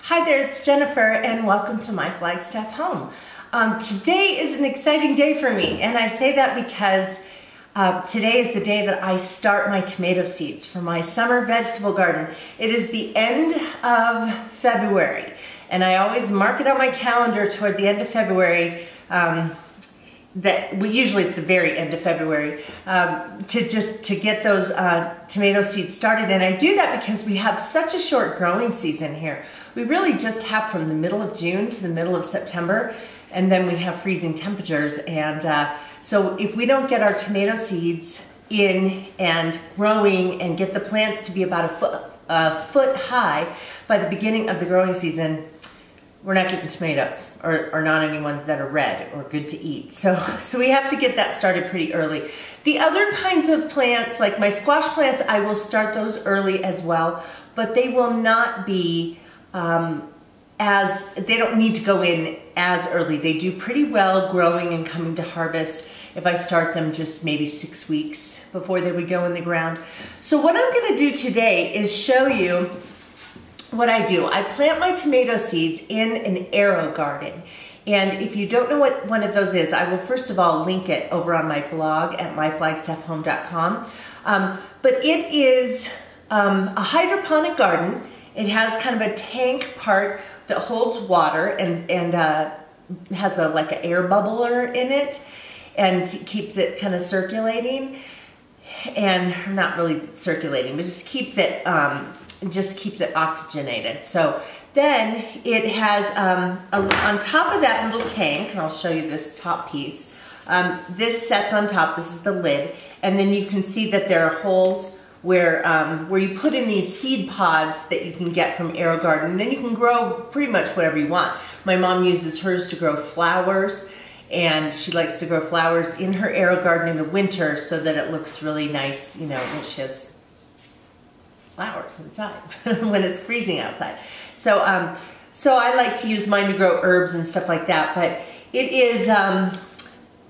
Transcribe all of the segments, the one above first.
Hi there, it's Jennifer and welcome to my Flagstaff home. Today is an exciting day for me, and I say that because today is the day that I start my tomato seeds for my summer vegetable garden. It is the end of February, and I always mark it on my calendar toward the end of February, usually it's the very end of February, to get those tomato seeds started. And I do that because we have such a short growing season here. We really just have from the middle of June to the middle of September, and then we have freezing temperatures. And so if we don't get our tomato seeds in and growing and get the plants to be about a foot high by the beginning of the growing season, we're not getting tomatoes, or not any ones that are red or good to eat. So we have to get that started pretty early. The other kinds of plants, like my squash plants, I will start those early as well, but they will not be they don't need to go in as early. They do pretty well growing and coming to harvest if I start them just maybe 6 weeks before they would go in the ground. So what I'm gonna do today is show you what I do. I plant my tomato seeds in an AeroGarden. And if you don't know what one of those is, I will first of all link it over on my blog at myflagstaffhome.com. But it is a hydroponic garden. It has kind of a tank part that holds water and has like an air bubbler in it and keeps it kind of circulating, and not really circulating, but just keeps it oxygenated. So then it has, on top of that little tank, and I'll show you this top piece, this sets on top, this is the lid, and then you can see that there are holes where you put in these seed pods that you can get from AeroGarden, and then you can grow pretty much whatever you want. My mom uses hers to grow flowers, and she likes to grow flowers in her AeroGarden in the winter so that it looks really nice, you know, when she has flowers inside when it's freezing outside. So I like to use mine to grow herbs and stuff like that, but it is,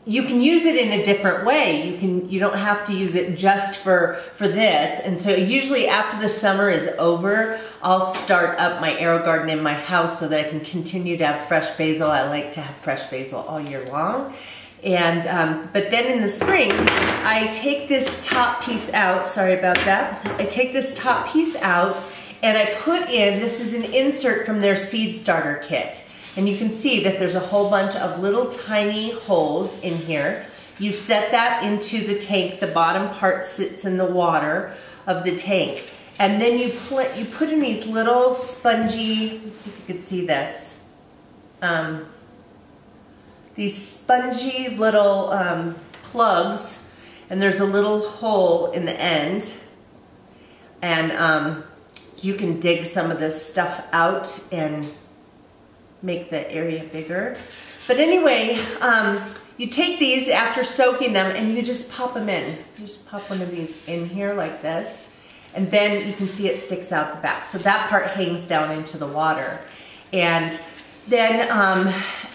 you can use it in a different way. You don't have to use it just for this. And so usually after the summer is over, I'll start up my AeroGarden in my house so that I can continue to have fresh basil. I like to have fresh basil all year long. And, but then in the spring, I take this top piece out, sorry about that. I take this top piece out and I put in, this is an insert from their seed starter kit. And you can see that there's a whole bunch of little tiny holes in here. You set that into the tank. The bottom part sits in the water of the tank. And then you put in these little spongy, let's see if you could see this. These spongy little plugs, and there's a little hole in the end. And you can dig some of this stuff out and make the area bigger. But anyway, you take these after soaking them and you just pop them in. You just pop one of these in here like this, and then you can see it sticks out the back. So that part hangs down into the water. And then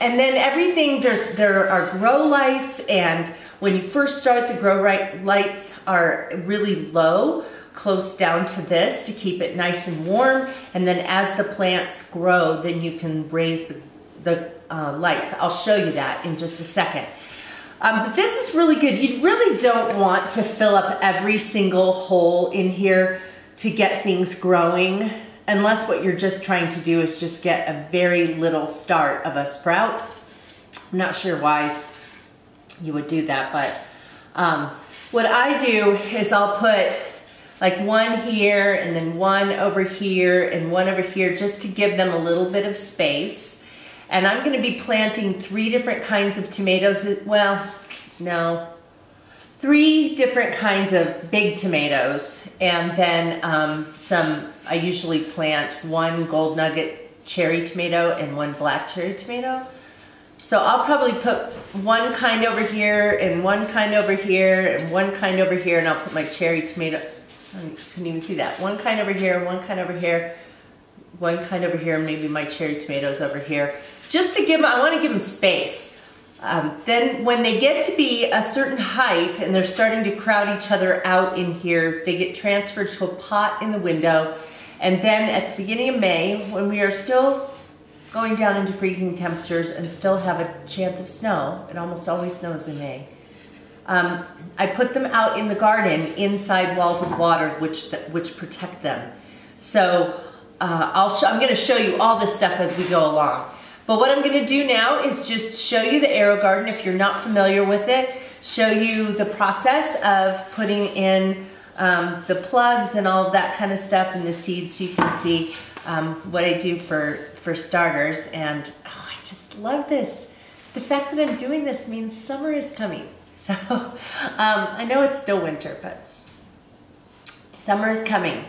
everything, there are grow lights, and when you first start, the grow lights are really low, close down to this to keep it nice and warm. And then as the plants grow, then you can raise the lights. I'll show you that in just a second. But this is really good. You really don't want to fill up every single hole in here to get things growing, unless what you're just trying to do is just get a very little start of a sprout. I'm not sure why you would do that, but what I do is I'll put like one here and then one over here and one over here, just to give them a little bit of space. And I'm gonna be planting 3 different kinds of tomatoes. Well, no, 3 different kinds of big tomatoes. And then I usually plant 1 gold nugget cherry tomato and 1 black cherry tomato. So I'll probably put 1 kind over here and 1 kind over here and 1 kind over here, and I'll put my cherry tomato, I couldn't even see that. 1 kind over here, 1 kind over here, 1 kind over here, and maybe my cherry tomatoes over here. Just to give them, I want to give them space. Then when they get to be a certain height and they're starting to crowd each other out in here, they get transferred to a pot in the window, And then at the beginning of May, when we are still going down into freezing temperatures and still have a chance of snow, it almost always snows in May, I put them out in the garden inside walls of water which protect them. So I'm going to show you all this stuff as we go along. But what I'm going to do now is just show you the AeroGarden if you're not familiar with it, show you the process of putting in the plugs and all of that kind of stuff and the seeds so you can see what I do for starters. And oh, I just love this. The fact that I'm doing this means summer is coming. So I know it's still winter, but summer is coming.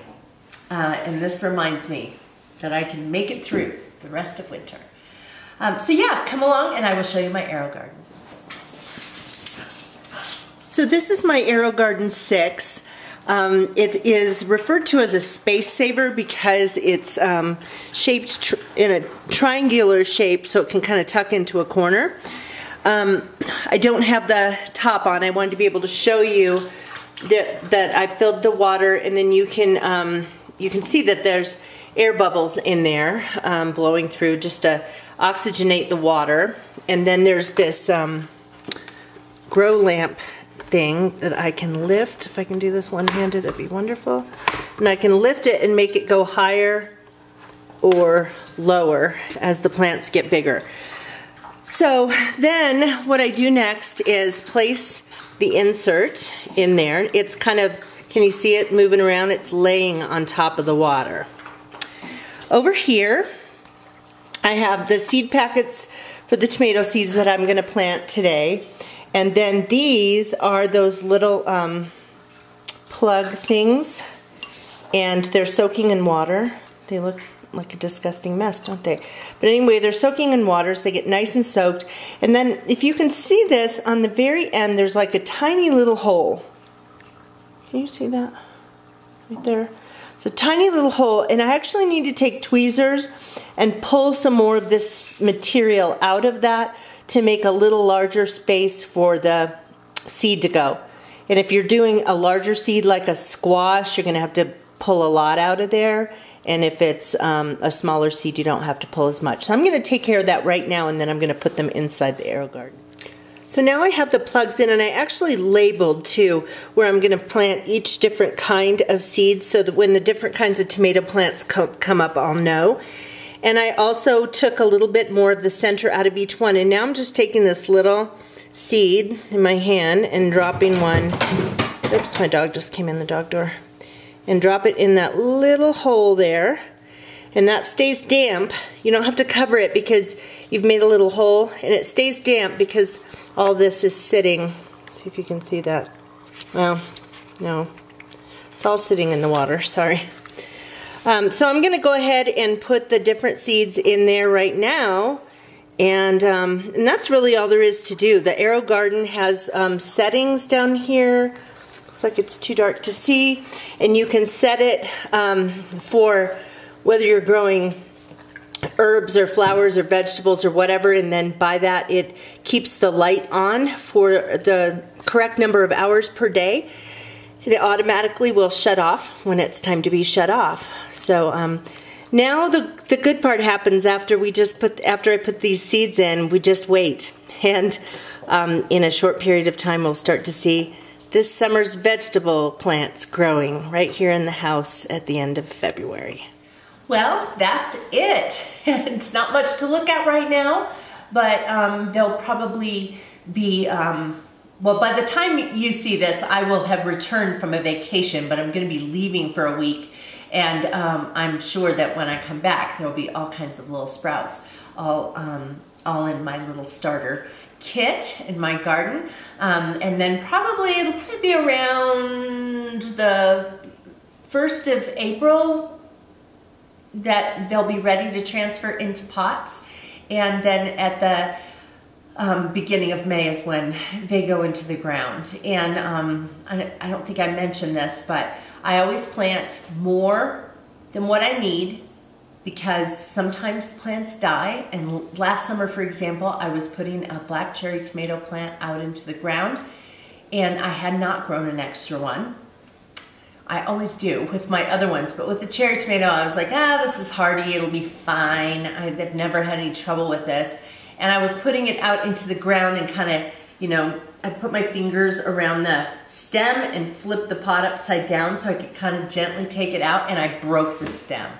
And this reminds me that I can make it through the rest of winter. So yeah, come along and I will show you my AeroGarden. So this is my AeroGarden 6. It is referred to as a space saver because it's shaped in a triangular shape so it can kind of tuck into a corner. I don't have the top on. I wanted to be able to show you that I filled the water, and then you can see that there's air bubbles in there blowing through just to oxygenate the water. And then there's this grow lamp thing that I can lift. If I can do this one-handed, it'd be wonderful. And I can lift it and make it go higher or lower as the plants get bigger. So then what I do next is place the insert in there. It's kind of, can you see it moving around? It's laying on top of the water. Over here, I have the seed packets for the tomato seeds that I'm going to plant today. And then these are those little plug things, and they're soaking in water. They look like a disgusting mess, don't they? But anyway, they're soaking in water so they get nice and soaked. And then if you can see this, on the very end there's like a tiny little hole. Can you see that? Right there. It's a tiny little hole, and I actually need to take tweezers and pull some more of this material out of that to make a little larger space for the seed to go. And if you're doing a larger seed like a squash, you're gonna have to pull a lot out of there. And if it's a smaller seed, you don't have to pull as much. So I'm gonna take care of that right now, and then I'm gonna put them inside the AeroGarden. So now I have the plugs in, and I actually labeled too where I'm gonna plant each different kind of seeds so that when the different kinds of tomato plants come up, I'll know. And I also took a little bit more of the center out of each one, and now I'm just taking this little seed in my hand and dropping one. Oops, my dog just came in the dog door. And drop it in that little hole there, and that stays damp. You don't have to cover it because you've made a little hole, and it stays damp because all this is sitting. Let's see if you can see that. Well, no, it's all sitting in the water, sorry. So I'm gonna go ahead and put the different seeds in there right now, and that's really all there is to do. The AeroGarden has settings down here. Looks like it's too dark to see, and you can set it for whether you're growing herbs or flowers or vegetables or whatever, and then by that it keeps the light on for the correct number of hours per day. And it automatically will shut off when it's time to be shut off. So now the good part happens after I put these seeds in. We just wait, and in a short period of time we'll start to see this summer's vegetable plants growing right here in the house at the end of February. Well, that's it. It's not much to look at right now, but they'll probably be, well, by the time you see this, I will have returned from a vacation, but I'm going to be leaving for a week, and I'm sure that when I come back, there'll be all kinds of little sprouts, all in my little starter kit in my garden, and then it'll probably be around the 1st of April that they'll be ready to transfer into pots, and then at the beginning of May is when they go into the ground. And I don't think I mentioned this, but I always plant more than what I need, because sometimes plants die. And last summer, for example, I was putting a black cherry tomato plant out into the ground, and I had not grown an extra one. I always do with my other ones, but with the cherry tomato, I was like, this is hardy, it'll be fine. I've never had any trouble with this. And I was putting it out into the ground and kind of, you know, I put my fingers around the stem and flipped the pot upside down so I could kind of gently take it out, and I broke the stem.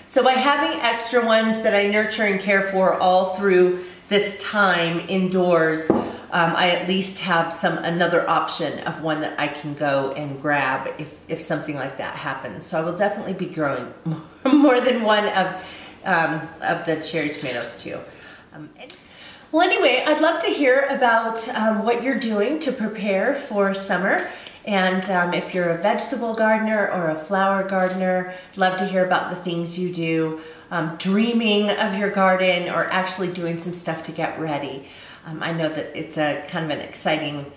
So by having extra ones that I nurture and care for all through this time indoors, I at least have another option of one that I can go and grab if something like that happens. So I will definitely be growing more than one of the cherry tomatoes too. Well, anyway, I'd love to hear about what you're doing to prepare for summer. And if you're a vegetable gardener or a flower gardener, I'd love to hear about the things you do, dreaming of your garden or actually doing some stuff to get ready. I know that it's a kind of an exciting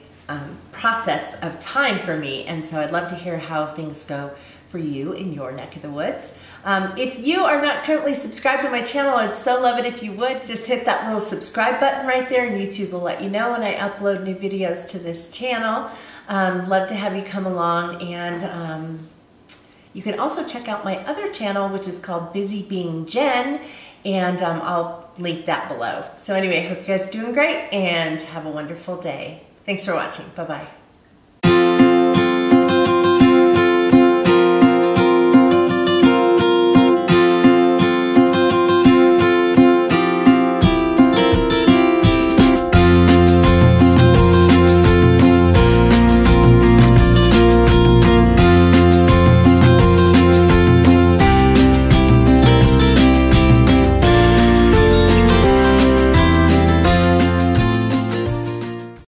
process of time for me, and so I'd love to hear how things go for you in your neck of the woods. If you are not currently subscribed to my channel, I'd so love it if you would. Just hit that little subscribe button right there, and YouTube will let you know when I upload new videos to this channel. Love to have you come along, and you can also check out my other channel, which is called Busy Being Jen, and I'll link that below. So anyway, I hope you guys are doing great and have a wonderful day. Thanks for watching. Bye-bye.